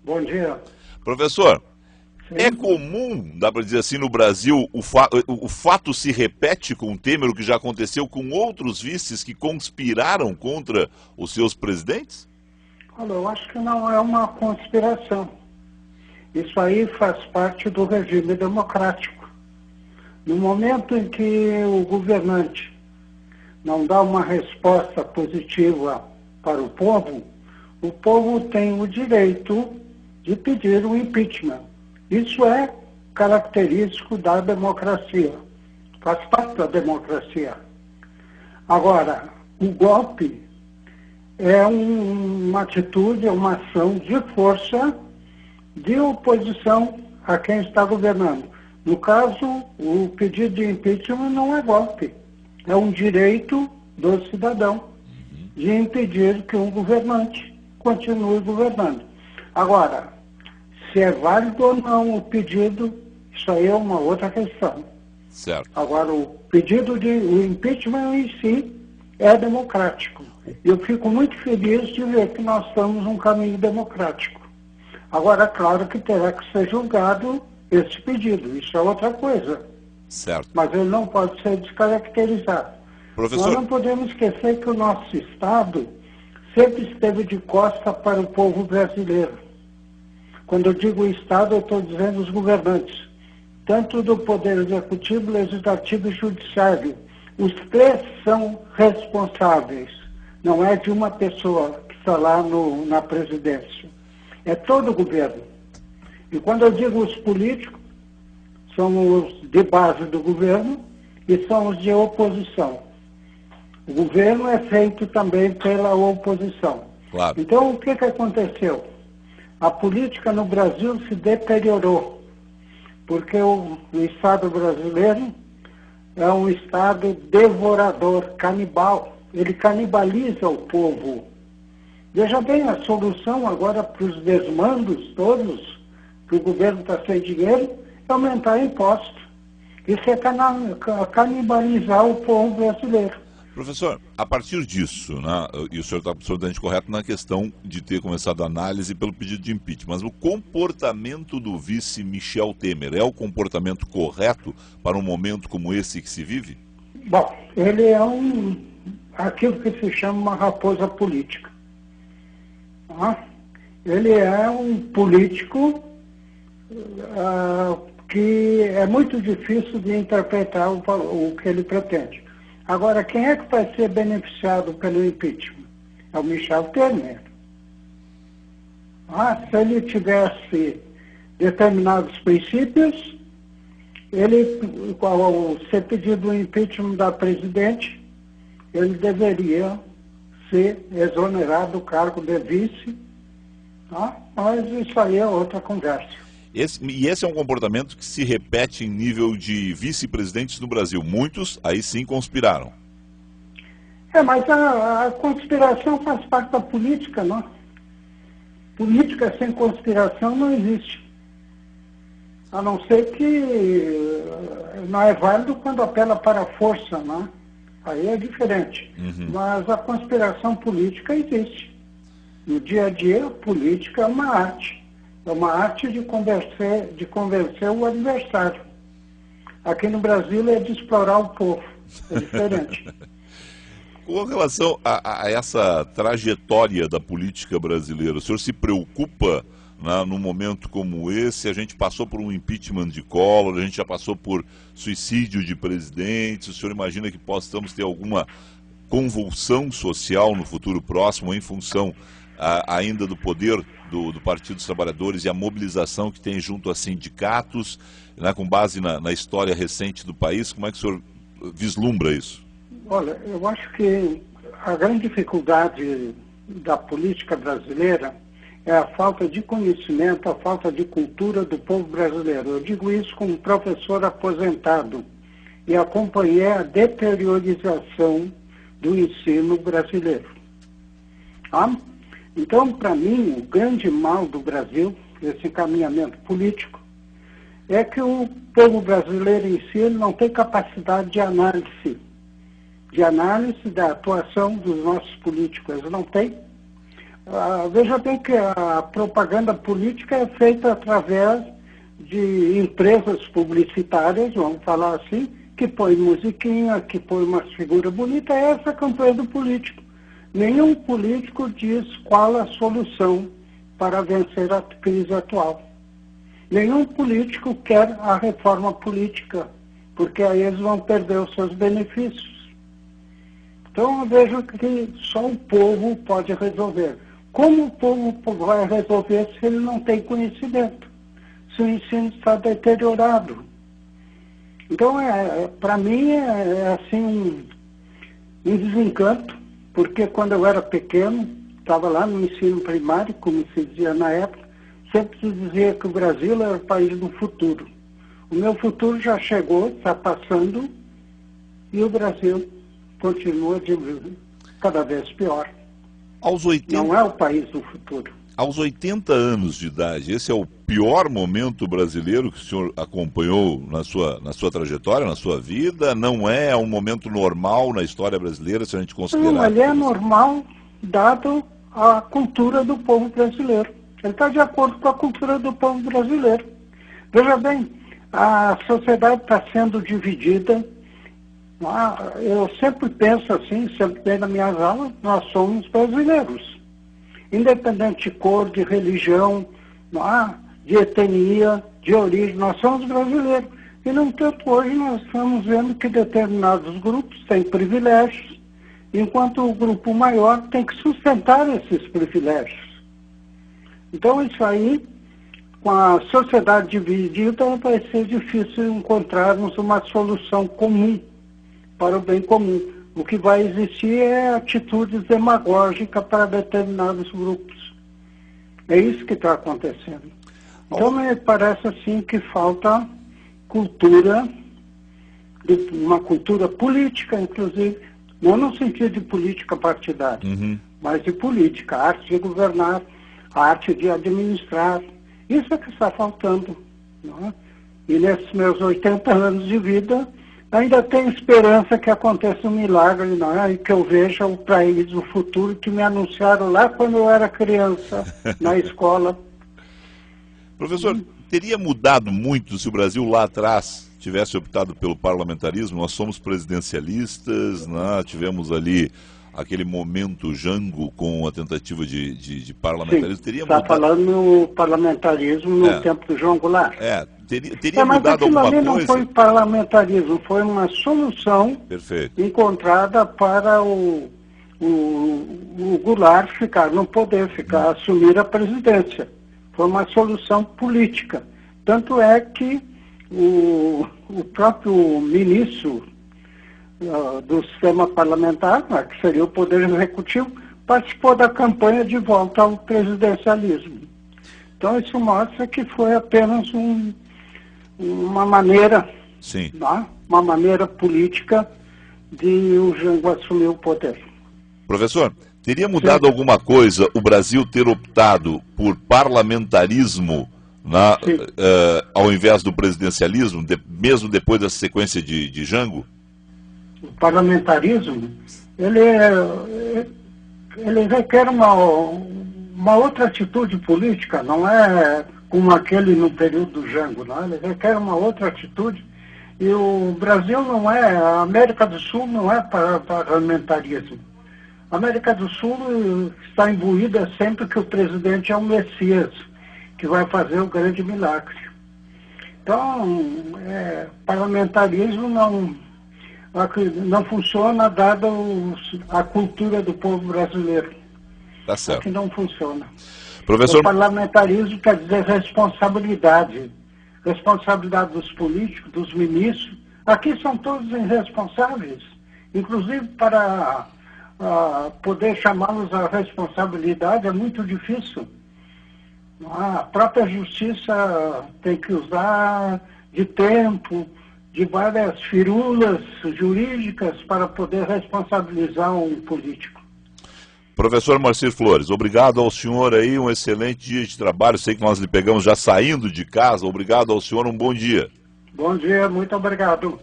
Bom dia. Professor, é Sim. comum, dá para dizer assim, no Brasil, o fato se repete com o Temer, o que já aconteceu com outros vices que conspiraram contra os seus presidentes? Olha, eu acho que não é uma conspiração. Isso aí faz parte do regime democrático. No momento em que o governante não dá uma resposta positiva para o povo tem o direito de pedir o impeachment. Isso é característico da democracia, faz parte da democracia. Agora, o golpe é uma atitude, é uma ação de força de oposição a quem está governando. No caso, o pedido de impeachment não é golpe, é um direito do cidadão de impedir que um governante continue governando. Agora, se é válido ou não o pedido, isso aí é uma outra questão. Certo. Agora, o impeachment em si é democrático. Eu fico muito feliz de ver que nós estamos num caminho democrático. Agora, é claro que terá que ser julgado esse pedido, isso é outra coisa. Certo. Mas ele não pode ser descaracterizado. Professor, Nós não podemos esquecer que o nosso Estado sempre esteve de costa para o povo brasileiro. Quando eu digo Estado, eu estou dizendo os governantes, tanto do Poder Executivo, Legislativo e Judiciário. Os três são responsáveis. Não é de uma pessoa que está lá na presidência. É todo o governo. E quando eu digo os políticos, são os de base do governo e são os de oposição. O governo é feito também pela oposição. claro. Então, o que aconteceu? A política no Brasil se deteriorou, porque o Estado brasileiro é um Estado devorador, canibal. Ele canibaliza o povo. Veja bem, a solução agora para os desmandos todos, que o governo está sem dinheiro, é aumentar impostos. Isso é canibalizar o povo brasileiro. Professor, a partir disso, né, e o senhor está absolutamente correto na questão de ter começado a análise pelo pedido de impeachment, mas o comportamento do vice Michel Temer é o comportamento correto para um momento como esse que se vive? Bom, ele é aquilo que se chama uma raposa política. Ele é um político que é muito difícil de interpretar o que ele pretende. Agora, quem é que vai ser beneficiado pelo impeachment? É o Michel Temer. Se ele tivesse determinados princípios, ao ser pedido o impeachment da presidente, ele deveria ser exonerado do cargo de vice, mas isso aí é outra conversa. Esse é um comportamento que se repete em nível de vice-presidentes no Brasil. Muitos, aí sim, conspiraram. Mas a conspiração faz parte da política, não? Política sem conspiração não existe. A não ser que não é válido quando apela para a força, não? Aí é diferente. Mas a conspiração política existe. No dia a dia, a política é uma arte. É uma arte de convencer o adversário. Aqui no Brasil é de explorar o povo. É diferente. Com relação a essa trajetória da política brasileira, o senhor se preocupa, né, num momento como esse? A gente passou por um impeachment de Collor, a gente já passou por suicídio de presidentes. O senhor imagina que possamos ter alguma convulsão social no futuro próximo em função ainda do poder do Partido dos Trabalhadores e a mobilização que tem junto a sindicatos, né, com base na história recente do país? Como é que o senhor vislumbra isso? Olha, eu acho que a grande dificuldade da política brasileira é a falta de conhecimento, a falta de cultura do povo brasileiro. Eu digo isso como professor aposentado e acompanhei a deteriorização do ensino brasileiro. Então, para mim, o grande mal do Brasil, esse encaminhamento político, é que o povo brasileiro em si não tem capacidade de análise da atuação dos nossos políticos. Eles não têm. Veja bem que a propaganda política é feita através de empresas publicitárias, vamos falar assim, que põe musiquinha, que põe uma figura bonita. Essa é a campanha do político. Nenhum político diz qual a solução para vencer a crise atual. Nenhum político quer a reforma política, porque aí eles vão perder os seus benefícios. Então eu vejo que só o povo pode resolver. Como o povo vai resolver se ele não tem conhecimento? Se o ensino está deteriorado? Então, para mim, assim um desencanto, porque quando eu era pequeno, estava lá no ensino primário, como se dizia na época, sempre se dizia que o Brasil era o país do futuro. O meu futuro já chegou, está passando, e o Brasil continua cada vez pior. Não é o país do futuro. Aos 80 anos de idade, esse é o pior momento brasileiro que o senhor acompanhou na sua trajetória, na sua vida? Não é um momento normal na história brasileira, se a gente considerar? Não, ele é normal, dado a cultura do povo brasileiro. Ele está de acordo com a cultura do povo brasileiro. Veja bem, a sociedade está sendo dividida. Eu sempre penso assim, sempre bem nas minhas aulas, nós somos brasileiros. Independente de cor, de religião, de etnia, de origem, nós somos brasileiros. E, no entanto, hoje nós estamos vendo que determinados grupos têm privilégios, enquanto o grupo maior tem que sustentar esses privilégios. Então, isso aí, com a sociedade dividida, vai ser difícil encontrarmos uma solução comum para o bem comum. O que vai existir é atitudes demagógicas para determinados grupos. É isso que está acontecendo. Então, me parece assim que falta cultura, uma cultura política, inclusive, não no sentido de política partidária, mas de política, a arte de governar, a arte de administrar. Isso é que está faltando. Não é? E nesses meus 80 anos de vida, ainda tenho esperança que aconteça um milagre, não é? E que eu veja o país do futuro que me anunciaram lá quando eu era criança, na escola. Professor, teria mudado muito se o Brasil lá atrás tivesse optado pelo parlamentarismo? Nós somos presidencialistas, né? Tivemos ali aquele momento Jango com a tentativa de parlamentarismo. Sim, teria está mudado... falando no parlamentarismo no tempo do João Goulart. Teria mudado alguma coisa? Mas aquilo ali não foi parlamentarismo, foi uma solução encontrada para o Goulart ficar no poder, assumir a presidência. Foi uma solução política. Tanto é que o próprio ministro do sistema parlamentar, que seria o Poder Executivo, participou da campanha de volta ao presidencialismo. Então isso mostra que foi apenas uma maneira, uma maneira política de o Jango assumir o poder. Professor, teria mudado alguma coisa o Brasil ter optado por parlamentarismo ao invés do presidencialismo, mesmo depois da sequência de Jango? O parlamentarismo, ele requer uma outra atitude política, não é como aquele no período do Jango, não? Ele requer uma outra atitude. E o Brasil não é, a América do Sul não é para parlamentarismo. A América do Sul está imbuída sempre que o presidente é um Messias, que vai fazer o grande milagre. Então, parlamentarismo não funciona dada a cultura do povo brasileiro. Tá certo. Aqui não funciona. Professor... O parlamentarismo quer dizer responsabilidade. Responsabilidade dos políticos, dos ministros. Aqui são todos irresponsáveis. Inclusive, para poder chamá-los à responsabilidade é muito difícil. A própria justiça tem que usar de tempo, de várias firulas jurídicas para poder responsabilizar um político. Professor Marcir Flores, obrigado ao senhor aí, um excelente dia de trabalho. Sei que nós lhe pegamos já saindo de casa. Obrigado ao senhor, um bom dia. Bom dia, muito obrigado.